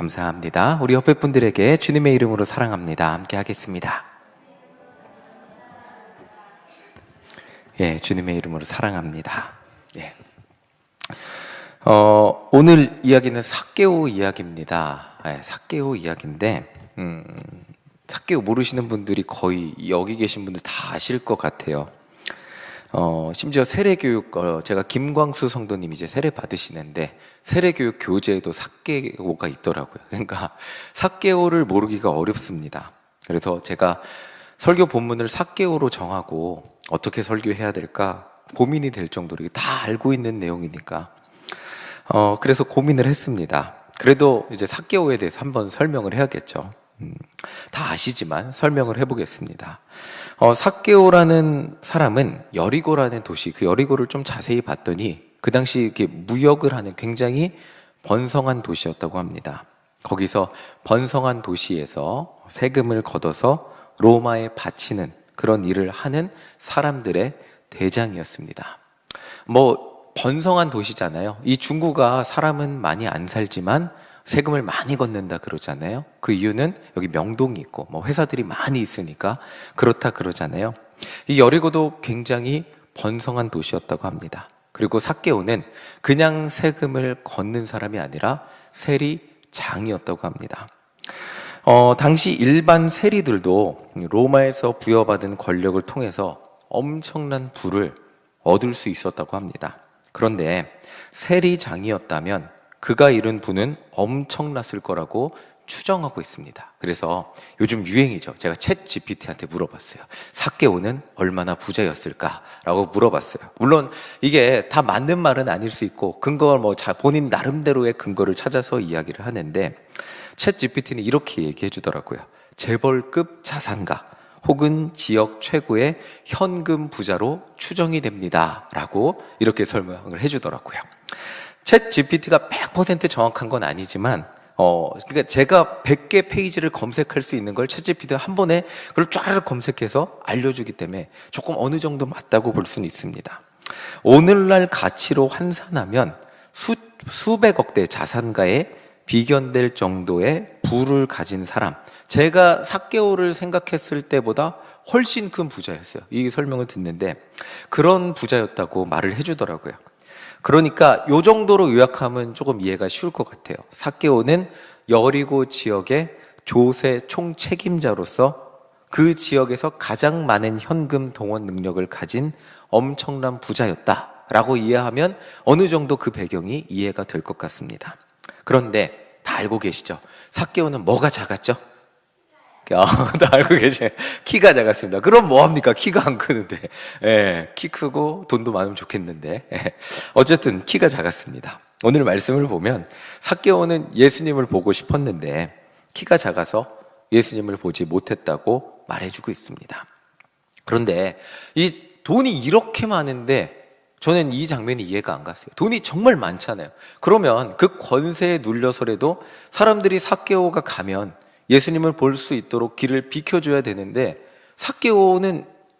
감사합니다. 우리 옆에 분들에게 주님의 이름으로 사랑합니다. 함께 하겠습니다. 예, 주님의 이름으로 사랑합니다. 예. 오늘 이야기는 삭개오 이야기입니다. 예, 삭개오 이야기인데, 삭개오 모르시는 분들이 거의 여기 계신 분들 다 아실 것 같아요. 심지어 세례교육, 제가 김광수 성도님 이제 세례 받으시는데, 세례교육 교재에도 삭개오가 있더라고요. 그러니까 삭개오를 모르기가 어렵습니다. 그래서 제가 설교 본문을 삭개오로 정하고 어떻게 설교해야 될까 고민이 될 정도로 다 알고 있는 내용이니까 그래서 고민을 했습니다. 그래도 이제 삭개오에 대해서 한번 설명을 해야겠죠. 다 아시지만 설명을 해보겠습니다. 삭개오라는 사람은 여리고라는 도시, 그 여리고를 좀 자세히 봤더니 그 당시 이렇게 무역을 하는 굉장히 번성한 도시였다고 합니다. 거기서 번성한 도시에서 세금을 걷어서 로마에 바치는 그런 일을 하는 사람들의 대장이었습니다. 번성한 도시잖아요. 이 중구가 사람은 많이 안 살지만 세금을 많이 걷는다 그러잖아요. 그 이유는 여기 명동이 있고 회사들이 많이 있으니까 그렇다 그러잖아요. 이 여리고도 굉장히 번성한 도시였다고 합니다. 그리고 삭개오는 그냥 세금을 걷는 사람이 아니라 세리장이었다고 합니다. 당시 일반 세리들도 로마에서 부여받은 권력을 통해서 엄청난 부를 얻을 수 있었다고 합니다. 그런데 세리장이었다면 그가 이룬 부는 엄청났을 거라고 추정하고 있습니다. 그래서 요즘 유행이죠. 제가 챗 GPT한테 물어봤어요. 삭개오는 얼마나 부자였을까라고 물어봤어요. 물론 이게 다 맞는 말은 아닐 수 있고 근거를 본인 나름대로의 근거를 찾아서 이야기를 하는데 챗 GPT는 이렇게 얘기해 주더라고요. 재벌급 자산가 혹은 지역 최고의 현금 부자로 추정이 됩니다 라고 이렇게 설명을 해주더라고요. 챗 GPT가 100% 정확한 건 아니지만 그러니까 제가 100개 페이지를 검색할 수 있는 걸 챗 GPT가 한 번에 그걸 쫙 검색해서 알려주기 때문에 조금 어느 정도 맞다고 볼 수는 있습니다. 오늘날 가치로 환산하면 수백억 대 자산가에 비견될 정도의 부를 가진 사람, 제가 삭개오를 생각했을 때보다 훨씬 큰 부자였어요. 이 설명을 듣는데 그런 부자였다고 말을 해주더라고요. 그러니까 요 정도로 요약하면 조금 이해가 쉬울 것 같아요. 삭개오는 여리고 지역의 조세 총책임자로서 그 지역에서 가장 많은 현금 동원 능력을 가진 엄청난 부자였다라고 이해하면 어느 정도 그 배경이 이해가 될 것 같습니다. 그런데 다 알고 계시죠? 삭개오는 뭐가 작았죠? 다 알고 계시네. 키가 작았습니다. 그럼 뭐합니까? 키가 안 크는데. 예, 키 크고 돈도 많으면 좋겠는데. 예, 어쨌든 키가 작았습니다. 오늘 말씀을 보면 삭개오는 예수님을 보고 싶었는데 키가 작아서 예수님을 보지 못했다고 말해주고 있습니다. 그런데 이 돈이 이렇게 많은데 저는 이 장면이 이해가 안 갔어요. 돈이 정말 많잖아요. 그러면 그 권세에 눌려서라도 사람들이 삭개오가 가면 예수님을 볼 수 있도록 길을 비켜줘야 되는데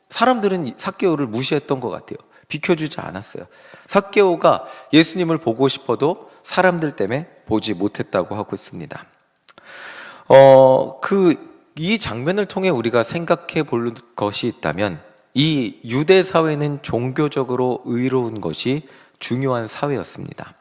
사람들은 삭개오를 무시했던 것 같아요. 비켜주지 않았어요. 삭개오가 예수님을 보고 싶어도 사람들 때문에 보지 못했다고 하고 있습니다. 이 장면을 통해 우리가 생각해 볼 것이 있다면 이 유대 사회는 종교적으로 의로운 것이 중요한 사회였습니다.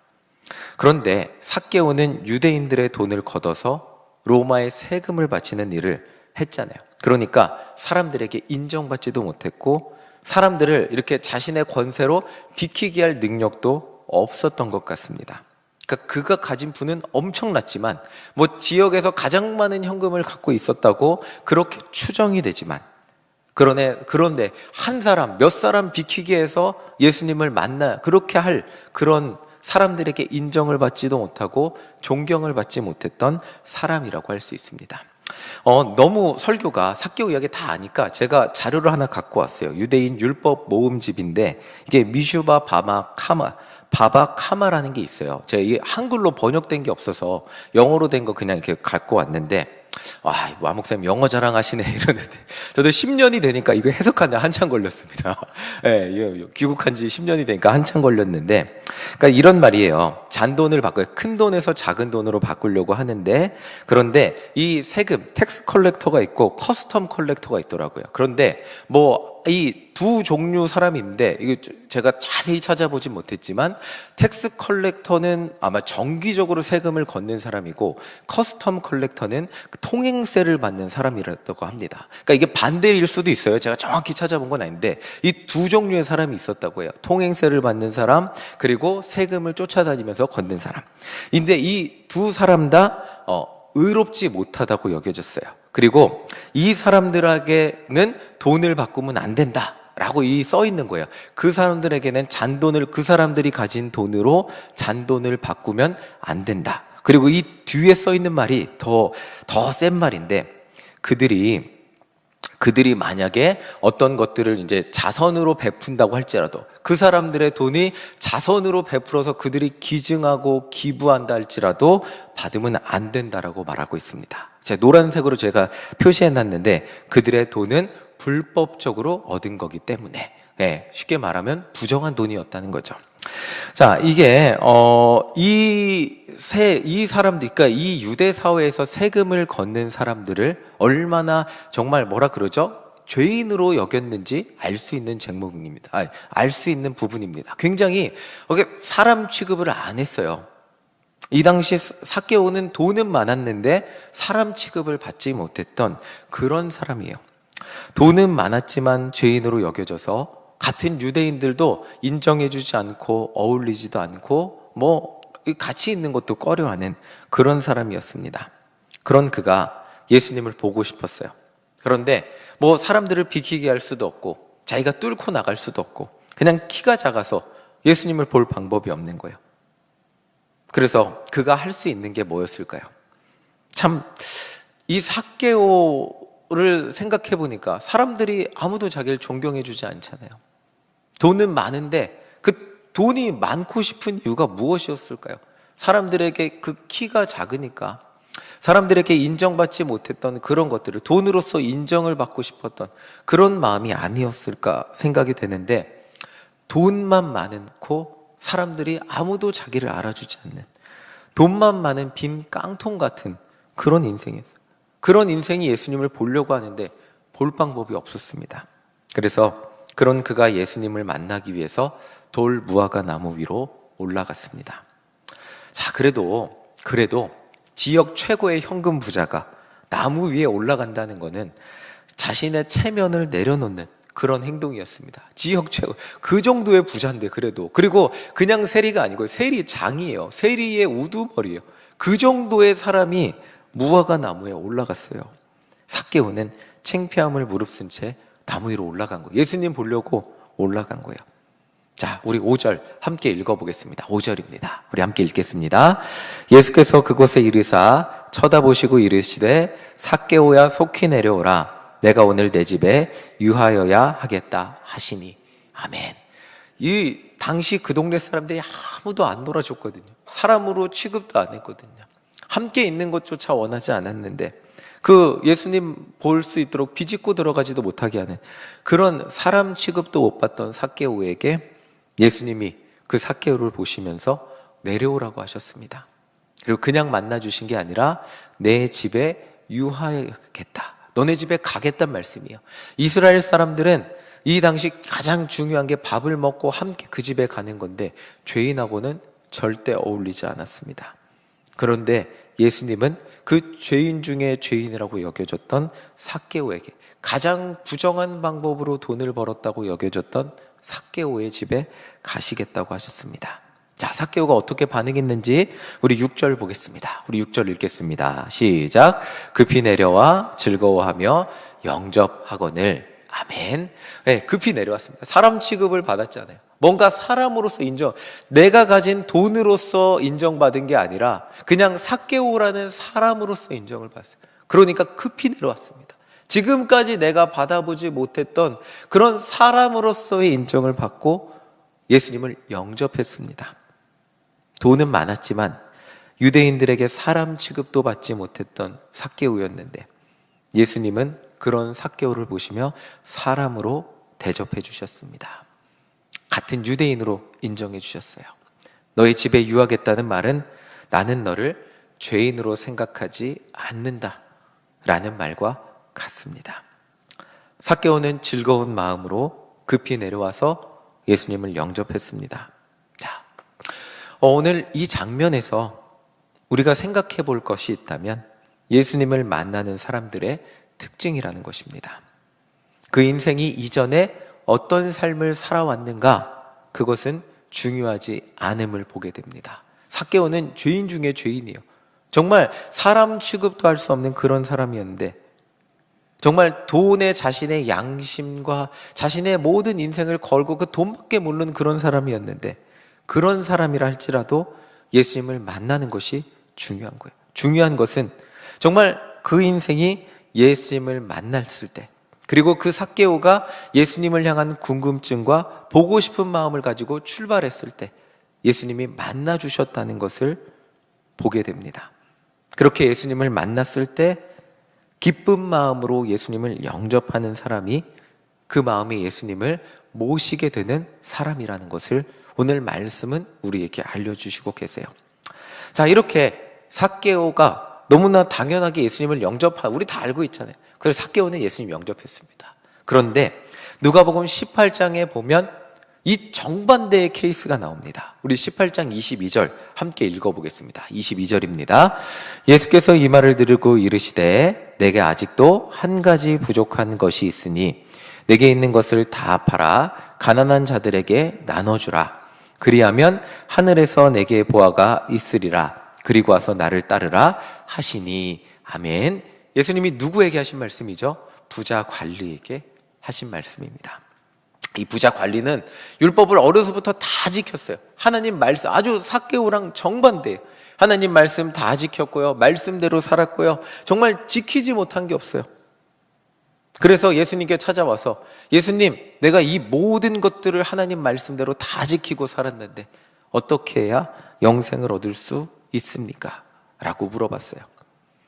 그런데 삭개오는 유대인들의 돈을 걷어서 로마에 세금을 바치는 일을 했잖아요. 그러니까 사람들에게 인정받지도 못했고 사람들을 이렇게 자신의 권세로 비키게 할 능력도 없었던 것 같습니다. 그러니까 그가 가진 부는 엄청났지만 지역에서 가장 많은 현금을 갖고 있었다고 그렇게 추정이 되지만 그런데 몇 사람 비키게 해서 예수님을 그렇게 할 그런 사람들에게 인정을 받지도 못하고 존경을 받지 못했던 사람이라고 할 수 있습니다. 너무 설교가 삭개오 이야기 다 아니까 제가 자료를 하나 갖고 왔어요. 유대인 율법 모음집인데 이게 미슈바 바바카마라는 게 있어요. 제가 이게 한글로 번역된 게 없어서 영어로 된 거 그냥 이렇게 갖고 왔는데 와 목사님 영어 자랑하시네 이러는데 저도 10년이 되니까 이거 해석하는데 한참 걸렸습니다. 예, 귀국한 지 10년이 되니까 한참 걸렸는데, 그러니까 이런 말이에요. 잔돈을 바꿔요. 큰 돈에서 작은 돈으로 바꾸려고 하는데, 그런데 이 세금 텍스 컬렉터가 있고 커스텀 컬렉터가 있더라고요. 그런데 뭐 이 두 종류 사람이 있는데, 이게 제가 자세히 찾아보진 못했지만 텍스 컬렉터는 아마 정기적으로 세금을 걷는 사람이고, 커스텀 컬렉터는 통행세를 받는 사람이라고 합니다. 그러니까 이게 반대일 수도 있어요. 제가 정확히 찾아본 건 아닌데 이 두 종류의 사람이 있었다고 해요. 통행세를 받는 사람, 그리고 세금을 쫓아다니면서 걷는 사람. 근데 이 두 사람 다 의롭지 못하다고 여겨졌어요. 그리고 이 사람들에게는 돈을 바꾸면 안 된다 라고 써 있는 거예요. 그 사람들에게는 잔돈을, 그 사람들이 가진 돈으로 잔돈을 바꾸면 안 된다. 그리고 이 뒤에 써 있는 말이 더 센 말인데, 그들이 만약에 어떤 것들을 이제 자선으로 베푼다고 할지라도, 그 사람들의 돈이 자선으로 베풀어서 그들이 기증하고 기부한다 할지라도 받으면 안 된다라고 말하고 있습니다. 제가 노란색으로 제가 표시해 놨는데, 그들의 돈은 불법적으로 얻은 거기 때문에, 쉽게 말하면 부정한 돈이었다는 거죠. 자, 이게 이 사람들, 그러니까 이 유대 사회에서 세금을 걷는 사람들을 얼마나 정말 뭐라 그러죠? 죄인으로 여겼는지 알 수 있는 제목입니다. 알 수 있는 부분입니다. 굉장히 사람 취급을 안 했어요. 이 당시 삭개오는 돈은 많았는데 사람 취급을 받지 못했던 그런 사람이에요. 돈은 많았지만 죄인으로 여겨져서 같은 유대인들도 인정해주지 않고 어울리지도 않고 뭐 같이 있는 것도 꺼려하는 그런 사람이었습니다. 그런 그가 예수님을 보고 싶었어요. 그런데 뭐 사람들을 비키게 할 수도 없고 자기가 뚫고 나갈 수도 없고 그냥 키가 작아서 예수님을 볼 방법이 없는 거예요. 그래서 그가 할 수 있는 게 뭐였을까요? 참, 이 삭개오를 생각해 보니까 사람들이 아무도 자기를 존경해 주지 않잖아요. 돈은 많은데 그 돈이 많고 싶은 이유가 무엇이었을까요? 사람들에게 그 키가 작으니까, 사람들에게 인정받지 못했던 그런 것들을 돈으로서 인정을 받고 싶었던 그런 마음이 아니었을까 생각이 되는데, 돈만 많고 사람들이 아무도 자기를 알아주지 않는, 돈만 많은 빈 깡통 같은 그런 인생이었어요. 그런 인생이 예수님을 보려고 하는데 볼 방법이 없었습니다. 그래서 그런 그가 예수님을 만나기 위해서 돌 무화과 나무 위로 올라갔습니다. 자, 그래도 지역 최고의 현금 부자가 나무 위에 올라간다는 것은 자신의 체면을 내려놓는 그런 행동이었습니다. 지역 최고, 그 정도의 부자인데 그리고 그냥 세리가 아니고 세리장이에요. 세리의 우두머리예요. 그 정도의 사람이 무화과 나무에 올라갔어요. 삭개오는 창피함을 무릅쓴 채 나무 위로 올라간 거예요. 예수님 보려고 올라간 거예요. 자, 우리 5절 함께 읽어보겠습니다. 5절입니다. 우리 함께 읽겠습니다. 예수께서 그곳에 이르사 쳐다보시고 이르시되 삭개오야 속히 내려오라. 내가 오늘 내 집에 유하여야 하겠다 하시니. 아멘. 이 당시 그 동네 사람들이 아무도 안 놀아줬거든요. 사람으로 취급도 안 했거든요. 함께 있는 것조차 원하지 않았는데 그 예수님 볼 수 있도록 비집고 들어가지도 못하게 하는 그런 사람 취급도 못 받던 삭개오에게 예수님이 그 삭개오를 보시면서 내려오라고 하셨습니다. 그리고 그냥 만나주신 게 아니라 내 집에 유하여야겠다, 너네 집에 가겠단 말씀이에요. 이스라엘 사람들은 이 당시 가장 중요한 게 밥을 먹고 함께 그 집에 가는 건데 죄인하고는 절대 어울리지 않았습니다. 그런데 예수님은 그 죄인 중에 죄인이라고 여겨졌던 삭개오에게, 가장 부정한 방법으로 돈을 벌었다고 여겨졌던 삭개오의 집에 가시겠다고 하셨습니다. 자, 삭개오가 어떻게 반응했는지 우리 6절 보겠습니다. 우리 6절 읽겠습니다. 시작. 급히 내려와 즐거워하며 영접하거늘. 아멘. 네, 급히 내려왔습니다. 사람 취급을 받았잖아요. 뭔가 사람으로서 내가 가진 돈으로서 인정받은 게 아니라 그냥 삭개오라는 사람으로서 인정을 받았어요. 그러니까 급히 내려왔습니다. 지금까지 내가 받아보지 못했던 그런 사람으로서의 인정을 받고 예수님을 영접했습니다. 돈은 많았지만 유대인들에게 사람 취급도 받지 못했던 삭개오였는데 예수님은 그런 삭개오를 보시며 사람으로 대접해 주셨습니다. 같은 유대인으로 인정해 주셨어요. 너희 집에 유하겠다는 말은 나는 너를 죄인으로 생각하지 않는다 라는 말과 같습니다. 삭개오는 즐거운 마음으로 급히 내려와서 예수님을 영접했습니다. 자, 오늘 이 장면에서 우리가 생각해 볼 것이 있다면 예수님을 만나는 사람들의 특징이라는 것입니다. 그 인생이 이전에 어떤 삶을 살아왔는가, 그것은 중요하지 않음을 보게 됩니다. 삭개오는 죄인 중에 죄인이에요. 정말 사람 취급도 할 수 없는 그런 사람이었는데 정말 돈에 자신의 양심과 자신의 모든 인생을 걸고 그 돈밖에 모르는 그런 사람이었는데 그런 사람이라 할지라도 예수님을 만나는 것이 중요한 거예요. 중요한 것은 정말 그 인생이 예수님을 만났을 때, 그리고 그 삭개오가 예수님을 향한 궁금증과 보고 싶은 마음을 가지고 출발했을 때 예수님이 만나 주셨다는 것을 보게 됩니다. 그렇게 예수님을 만났을 때 기쁜 마음으로 예수님을 영접하는 사람이 그 마음에 예수님을 모시게 되는 사람이라는 것을 오늘 말씀은 우리에게 알려주시고 계세요. 자, 이렇게 삭개오가 너무나 당연하게 예수님을 우리 다 알고 있잖아요. 그래서 삭개오는 예수님 영접했습니다. 그런데 누가복음 18장에 보면 이 정반대의 케이스가 나옵니다. 우리 18장 22절 함께 읽어보겠습니다. 22절입니다. 예수께서 이 말을 들으고 이르시되 내게 아직도 한 가지 부족한 것이 있으니 내게 있는 것을 다 팔아 가난한 자들에게 나눠주라. 그리하면 하늘에서 내게 보화가 있으리라. 그리고 와서 나를 따르라 하시니. 아멘. 예수님이 누구에게 하신 말씀이죠? 부자 관리에게 하신 말씀입니다. 이 부자 관리는 율법을 어려서부터 다 지켰어요. 하나님 말씀, 아주 삭개오랑 정반대예요. 하나님 말씀 다 지켰고요, 말씀대로 살았고요, 정말 지키지 못한 게 없어요. 그래서 예수님께 찾아와서 예수님, 내가 이 모든 것들을 하나님 말씀대로 다 지키고 살았는데 어떻게 해야 영생을 얻을 수 있습니까? 라고 물어봤어요.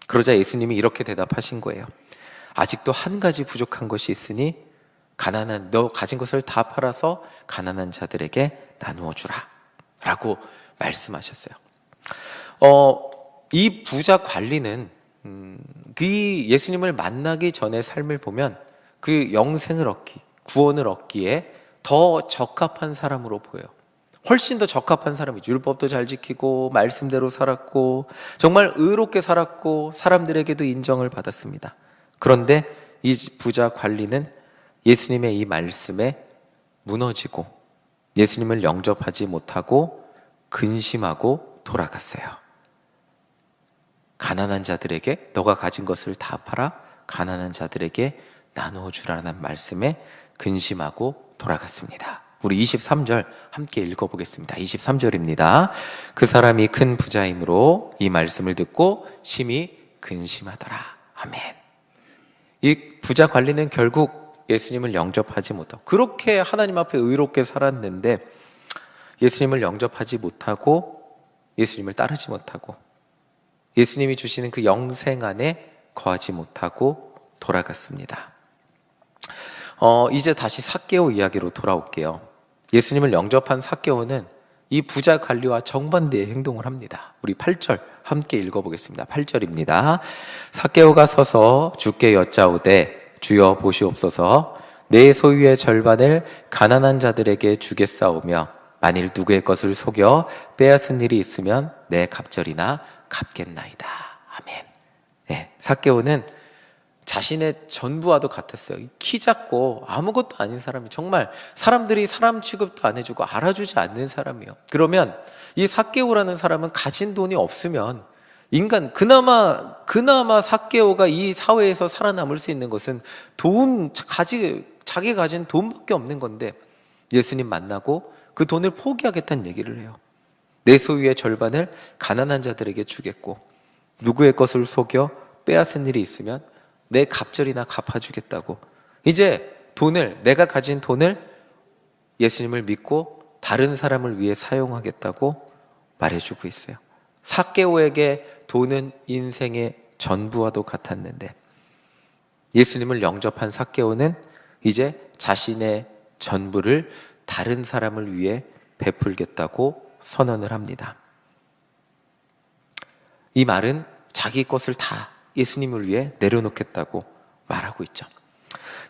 그러자 예수님이 이렇게 대답하신 거예요. 아직도 한 가지 부족한 것이 있으니 너 가진 것을 다 팔아서 가난한 자들에게 나누어 주라 라고 말씀하셨어요. 이 부자 관리는 그 예수님을 만나기 전의 삶을 보면 그 영생을 구원을 얻기에 더 적합한 사람으로 보여요. 훨씬 더 적합한 사람이죠. 율법도 잘 지키고 말씀대로 살았고 정말 의롭게 살았고 사람들에게도 인정을 받았습니다. 그런데 이 부자 관리는 예수님의 이 말씀에 무너지고 예수님을 영접하지 못하고 근심하고 돌아갔어요. 가난한 자들에게 너가 가진 것을 다 팔아 가난한 자들에게 나누어 주라는 말씀에 근심하고 돌아갔습니다. 우리 23절 함께 읽어보겠습니다. 23절입니다. 그 사람이 큰 부자이므로 이 말씀을 듣고 심히 근심하더라. 아멘. 이 부자 관리는 결국 예수님을 영접하지 못하고 그렇게 하나님 앞에 의롭게 살았는데 예수님을 영접하지 못하고 예수님을 따르지 못하고 예수님이 주시는 그 영생 안에 거하지 못하고 돌아갔습니다. 이제 다시 삭개오 이야기로 돌아올게요. 예수님을 영접한 삭개오는 이 부자 관리와 정반대의 행동을 합니다. 우리 8절 함께 읽어보겠습니다. 8절입니다. 삭개오가 서서 주께 여짜오되 주여 보시옵소서, 내 소유의 절반을 가난한 자들에게 주겠사오며 만일 누구의 것을 속여 빼앗은 일이 있으면 내 갑절이나 갚겠나이다. 아멘. 네, 삭개오는 자신의 전부와도 같았어요. 키 작고 아무것도 아닌 사람이, 정말 사람들이 사람 취급도 안 해주고 알아주지 않는 사람이에요. 그러면 이 삭개오라는 사람은 가진 돈이 없으면 그나마 삭개오가 이 사회에서 살아남을 수 있는 것은 자기 가진 돈밖에 없는 건데 예수님 만나고 그 돈을 포기하겠다는 얘기를 해요. 내 소유의 절반을 가난한 자들에게 주겠고 누구의 것을 속여 빼앗은 일이 있으면 내 갑절이나 갚아주겠다고, 이제 내가 가진 돈을 예수님을 믿고 다른 사람을 위해 사용하겠다고 말해주고 있어요. 삭개오에게 돈은 인생의 전부와도 같았는데 예수님을 영접한 삭개오는 이제 자신의 전부를 다른 사람을 위해 베풀겠다고 선언을 합니다. 이 말은 자기 것을 다 예수님을 위해 내려놓겠다고 말하고 있죠.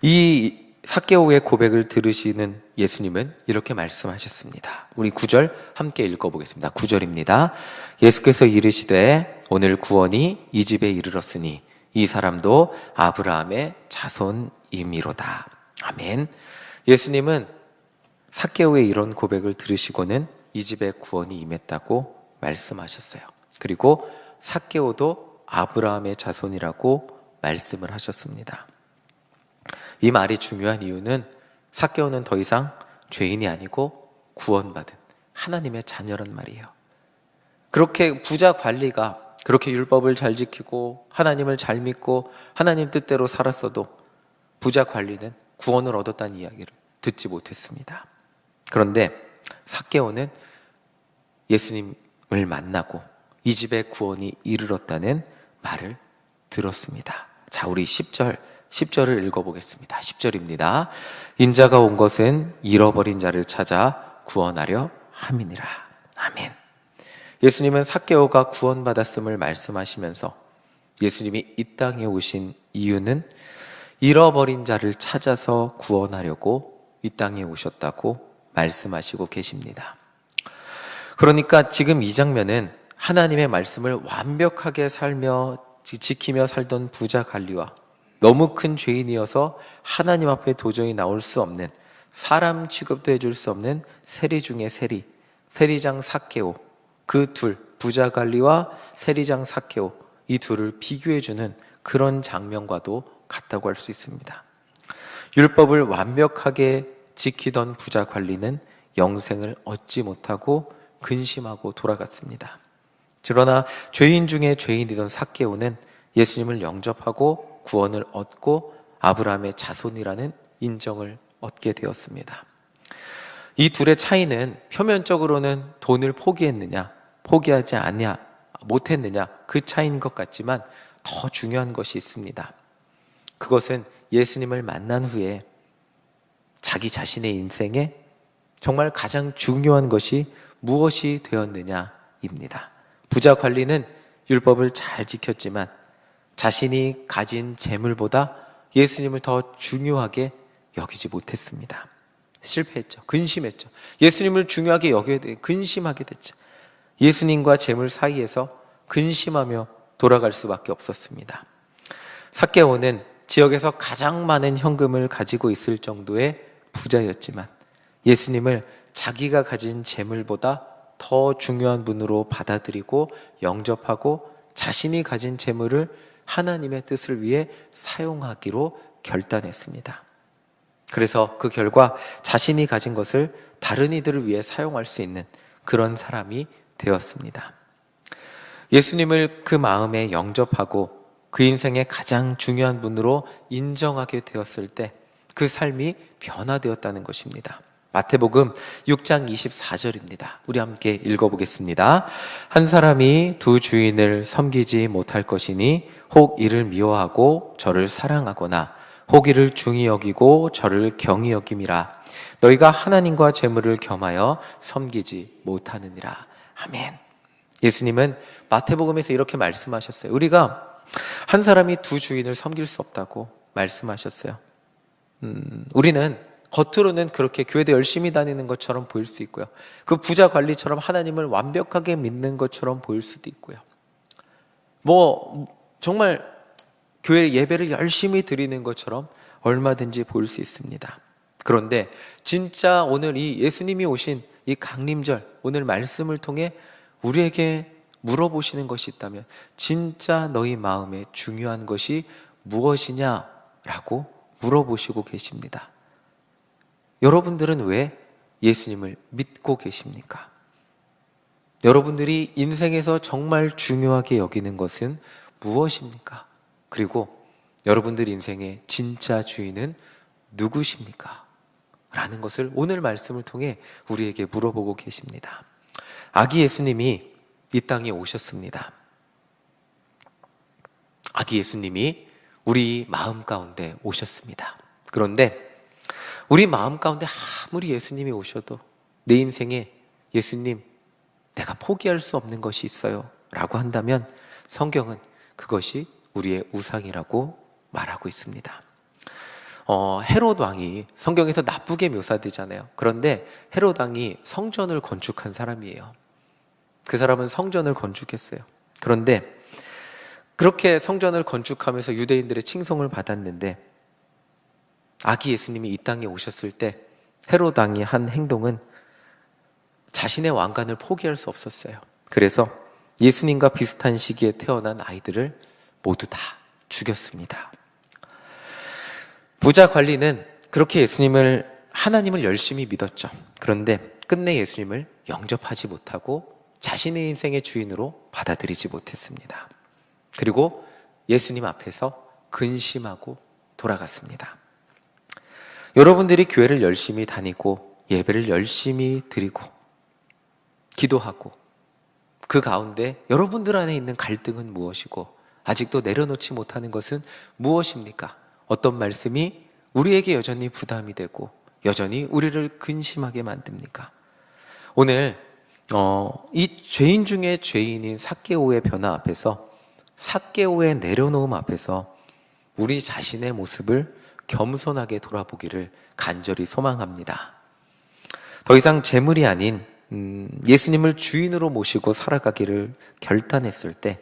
이 삭개오의 고백을 들으시는 예수님은 이렇게 말씀하셨습니다. 우리 9절 함께 읽어보겠습니다. 9절입니다. 예수께서 이르시되 오늘 구원이 이 집에 이르렀으니 이 사람도 아브라함의 자손이미로다. 아멘. 예수님은 삭개오의 이런 고백을 들으시고는 이 집에 구원이 임했다고 말씀하셨어요. 그리고 삭개오도 아브라함의 자손이라고 말씀을 하셨습니다. 이 말이 중요한 이유는 삭개오는 더 이상 죄인이 아니고 구원받은 하나님의 자녀란 말이에요. 그렇게 부자 관리가 그렇게 율법을 잘 지키고 하나님을 잘 믿고 하나님 뜻대로 살았어도 부자 관리는 구원을 얻었다는 이야기를 듣지 못했습니다. 그런데 삭개오는 예수님을 만나고 이 집에 구원이 이르렀다는 말을 들었습니다. 자, 우리 10절을 읽어보겠습니다. 10절입니다. 인자가 온 것은 잃어버린 자를 찾아 구원하려 함이니라. 아멘. 예수님은 삭개오가 구원받았음을 말씀하시면서 예수님이 이 땅에 오신 이유는 잃어버린 자를 찾아서 구원하려고 이 땅에 오셨다고 말씀하시고 계십니다. 그러니까 지금 이 장면은 하나님의 말씀을 완벽하게 지키며 살던 부자 관리와 너무 큰 죄인이어서 하나님 앞에 도저히 나올 수 없는, 사람 취급도 해줄 수 없는 세리 중에 세리장 삭개오, 그 둘, 부자 관리와 세리장 삭개오, 이 둘을 비교해주는 그런 장면과도 같다고 할 수 있습니다. 율법을 완벽하게 지키던 부자 관리는 영생을 얻지 못하고 근심하고 돌아갔습니다. 그러나 죄인 중에 죄인이던 삭개오는 예수님을 영접하고 구원을 얻고 아브라함의 자손이라는 인정을 얻게 되었습니다. 이 둘의 차이는 표면적으로는 돈을 포기하지 못했느냐 그 차이인 것 같지만 더 중요한 것이 있습니다. 그것은 예수님을 만난 후에 자기 자신의 인생에 정말 가장 중요한 것이 무엇이 되었느냐입니다. 부자 관리는 율법을 잘 지켰지만 자신이 가진 재물보다 예수님을 더 중요하게 여기지 못했습니다. 실패했죠. 근심했죠. 예수님을 중요하게 여겨야 돼 근심하게 됐죠. 예수님과 재물 사이에서 근심하며 돌아갈 수밖에 없었습니다. 삭개오는 지역에서 가장 많은 현금을 가지고 있을 정도의 부자였지만 예수님을 자기가 가진 재물보다 더 중요한 분으로 받아들이고 영접하고 자신이 가진 재물을 하나님의 뜻을 위해 사용하기로 결단했습니다. 그래서 그 결과 자신이 가진 것을 다른 이들을 위해 사용할 수 있는 그런 사람이 되었습니다. 예수님을 그 마음에 영접하고 그 인생의 가장 중요한 분으로 인정하게 되었을 때 그 삶이 변화되었다는 것입니다. 마태복음 6장 24절입니다. 우리 함께 읽어보겠습니다. 한 사람이 두 주인을 섬기지 못할 것이니 혹 이를 미워하고 저를 사랑하거나 혹 이를 중히 여기고 저를 경히 여김이라. 너희가 하나님과 재물을 겸하여 섬기지 못하느니라. 아멘. 예수님은 마태복음에서 이렇게 말씀하셨어요. 우리가 한 사람이 두 주인을 섬길 수 없다고 말씀하셨어요. 우리는 겉으로는 그렇게 교회도 열심히 다니는 것처럼 보일 수 있고요. 그 부자 관리처럼 하나님을 완벽하게 믿는 것처럼 보일 수도 있고요. 정말 교회 예배를 열심히 드리는 것처럼 얼마든지 보일 수 있습니다. 그런데 진짜 오늘 이 예수님이 오신 이 강림절, 오늘 말씀을 통해 우리에게 물어보시는 것이 있다면 진짜 너희 마음에 중요한 것이 무엇이냐라고 물어보시고 계십니다. 여러분들은 왜 예수님을 믿고 계십니까? 여러분들이 인생에서 정말 중요하게 여기는 것은 무엇입니까? 그리고 여러분들 인생의 진짜 주인은 누구십니까? 라는 것을 오늘 말씀을 통해 우리에게 물어보고 계십니다. 아기 예수님이 이 땅에 오셨습니다. 아기 예수님이 우리 마음 가운데 오셨습니다. 그런데 우리 마음 가운데 아무리 예수님이 오셔도 내 인생에 예수님, 내가 포기할 수 없는 것이 있어요 라고 한다면 성경은 그것이 우리의 우상이라고 말하고 있습니다. 헤롯 왕이 성경에서 나쁘게 묘사되잖아요. 그런데 헤롯 왕이 성전을 건축한 사람이에요. 그 사람은 성전을 건축했어요. 그런데 그렇게 성전을 건축하면서 유대인들의 칭송을 받았는데 아기 예수님이 이 땅에 오셨을 때 헤롯 왕이 한 행동은 자신의 왕관을 포기할 수 없었어요. 그래서 예수님과 비슷한 시기에 태어난 아이들을 모두 다 죽였습니다. 부자 관리는 그렇게 하나님을 열심히 믿었죠. 그런데 끝내 예수님을 영접하지 못하고 자신의 인생의 주인으로 받아들이지 못했습니다. 그리고 예수님 앞에서 근심하고 돌아갔습니다. 여러분들이 교회를 열심히 다니고 예배를 열심히 드리고 기도하고 그 가운데 여러분들 안에 있는 갈등은 무엇이고 아직도 내려놓지 못하는 것은 무엇입니까? 어떤 말씀이 우리에게 여전히 부담이 되고 여전히 우리를 근심하게 만듭니까? 오늘 이 죄인 중에 죄인인 삭개오의 변화 앞에서, 삭개오의 내려놓음 앞에서 우리 자신의 모습을 겸손하게 돌아보기를 간절히 소망합니다. 더 이상 재물이 아닌 예수님을 주인으로 모시고 살아가기를 결단했을 때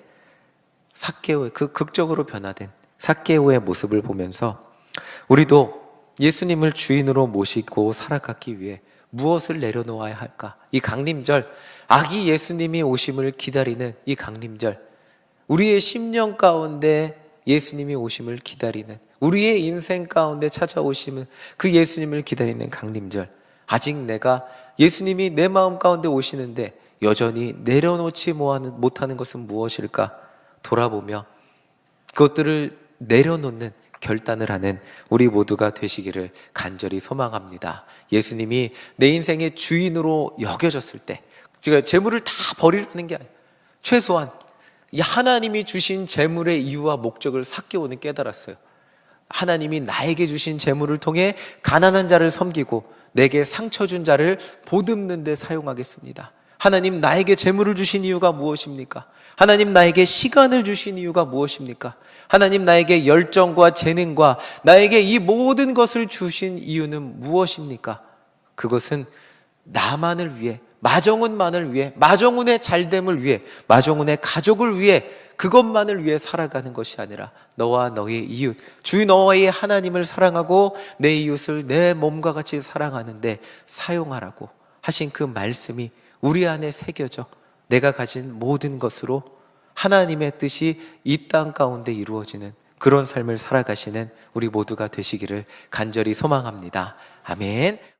삭개오의 그 극적으로 변화된 삭개오의 모습을 보면서 우리도 예수님을 주인으로 모시고 살아가기 위해 무엇을 내려놓아야 할까? 이 강림절, 아기 예수님이 오심을 기다리는 이 강림절, 우리의 심령 가운데 예수님이 오심을 기다리는, 우리의 인생 가운데 찾아오시는 그 예수님을 기다리는 강림절, 아직 내가 예수님이 내 마음 가운데 오시는데 여전히 내려놓지 못하는 것은 무엇일까? 돌아보며 그것들을 내려놓는 결단을 하는 우리 모두가 되시기를 간절히 소망합니다. 예수님이 내 인생의 주인으로 여겨졌을 때, 제가 재물을 다 버리라는 게 아니에요. 최소한 이 하나님이 주신 재물의 이유와 목적을 삭개오는 깨달았어요. 하나님이 나에게 주신 재물을 통해 가난한 자를 섬기고 내게 상처 준 자를 보듬는 데 사용하겠습니다. 하나님, 나에게 재물을 주신 이유가 무엇입니까? 하나님, 나에게 시간을 주신 이유가 무엇입니까? 하나님, 나에게 열정과 재능과 나에게 이 모든 것을 주신 이유는 무엇입니까? 그것은 나만을 위해, 마정훈만을 위해, 마정훈의 잘됨을 위해, 마정훈의 가족을 위해, 그것만을 위해 살아가는 것이 아니라 너와 너의 이웃, 주 너의 하나님을 사랑하고 내 이웃을 내 몸과 같이 사랑하는데 사용하라고 하신 그 말씀이 우리 안에 새겨져 내가 가진 모든 것으로 하나님의 뜻이 이 땅 가운데 이루어지는 그런 삶을 살아가시는 우리 모두가 되시기를 간절히 소망합니다. 아멘.